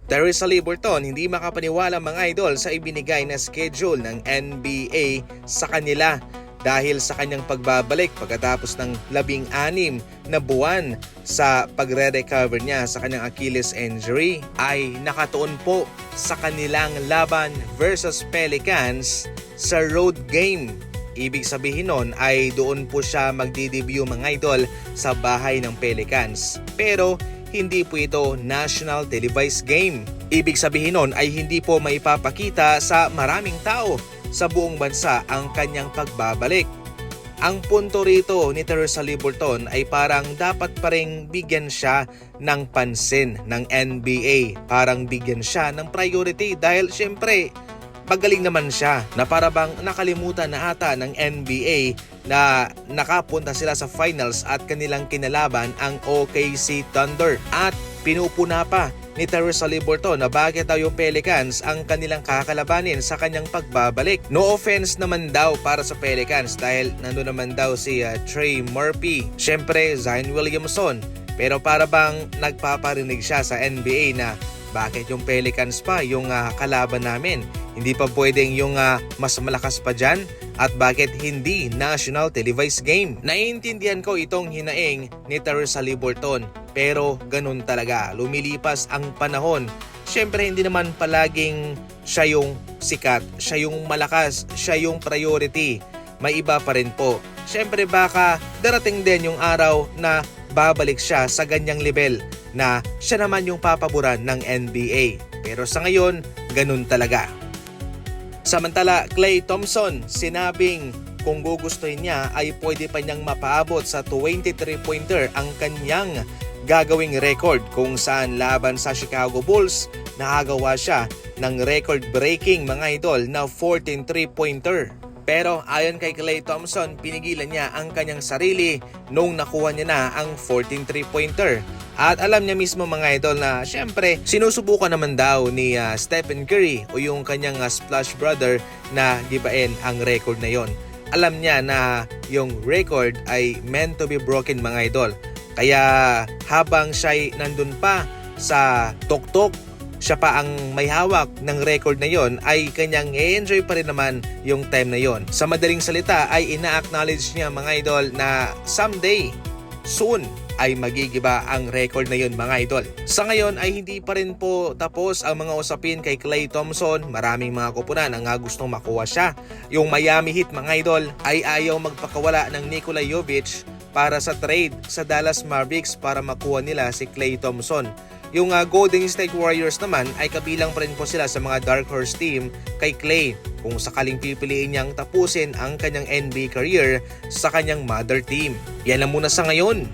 Teresa Liberton hindi makapaniwala mga idol sa ibinigay na schedule ng NBA sa kanila dahil sa kanyang pagbabalik pagkatapos ng 16 na buwan sa pagre-recover niya sa kanyang Achilles injury ay nakatuon po sa kanilang laban versus Pelicans sa road game. Ibig sabihin nun ay doon po siya magdi-debut mga idol sa bahay ng Pelicans. Pero hindi po ito national televised game. Ibig sabihin nun ay hindi po maipapakita sa maraming tao sa buong bansa ang kanyang pagbabalik. Ang punto rito ni Teresa Liberton ay parang dapat pa ring bigyan siya ng pansin ng NBA. Parang bigyan siya ng priority dahil syempre magaling naman siya na para bang nakalimutan na ata ng NBA na nakapunta sila sa finals at kanilang kinalaban ang OKC Thunder at pinupuna pa ni Teresa Liberton na bakit daw yung Pelicans ang kanilang kakalabanin sa kanyang pagbabalik. No offense naman daw para sa Pelicans dahil nandun naman daw si Trey Murphy, syempre Zion Williamson, pero para bang nagpaparinig siya sa NBA na bakit yung Pelicans pa yung kalaban namin? Hindi pa pwedeng yung mas malakas pa dyan? At bakit hindi national televised game? Naiintindihan ko itong hinaing ni Teresa Liberton. Pero ganun talaga, lumilipas ang panahon. Siyempre hindi naman palaging siya yung sikat, siya yung malakas, siya yung priority. May iba pa rin po. Siyempre baka darating din yung araw na babalik siya sa ganyang level na siya naman yung papaboran ng NBA. Pero sa ngayon, ganun talaga. Samantala, Klay Thompson sinabing kung gugustuhin niya ay pwede pa niyang mapaabot sa 23-pointer ang kanyang gagawing record kung saan laban sa Chicago Bulls nakagawa siya ng record-breaking mga idol na 14 3-pointer. Pero ayon kay Klay Thompson, pinigilan niya ang kanyang sarili nung nakuha niya na ang 14 3-pointer. At alam niya mismo mga idol na syempre sinusubukan naman daw ni Stephen Curry o yung kanyang splash brother na gibain ang record na yon. Alam niya na yung record ay meant to be broken mga idol. Kaya habang siya'y nandun pa sa tuktok, siya pa ang may hawak ng record na yon ay kanyang i-enjoy pa rin naman yung time na yon. Sa madaling salita ay ina-acknowledge niya mga idol na someday, soon, ay magigiba ang record na yun mga idol. Sa ngayon ay hindi pa rin po tapos ang mga usapin kay Klay Thompson. Maraming mga kupunan ang gustong makuha siya. Yung Miami Heat mga idol ay ayaw magpakawala ng Nikola Jovic para sa trade sa Dallas Mavericks para makuha nila si Klay Thompson. Yung Golden State Warriors naman ay kabilang pa rin po sila sa mga dark horse team kay Klay kung sakaling pipiliin niyang tapusin ang kanyang NBA career sa kanyang mother team. Yan lang muna sa ngayon.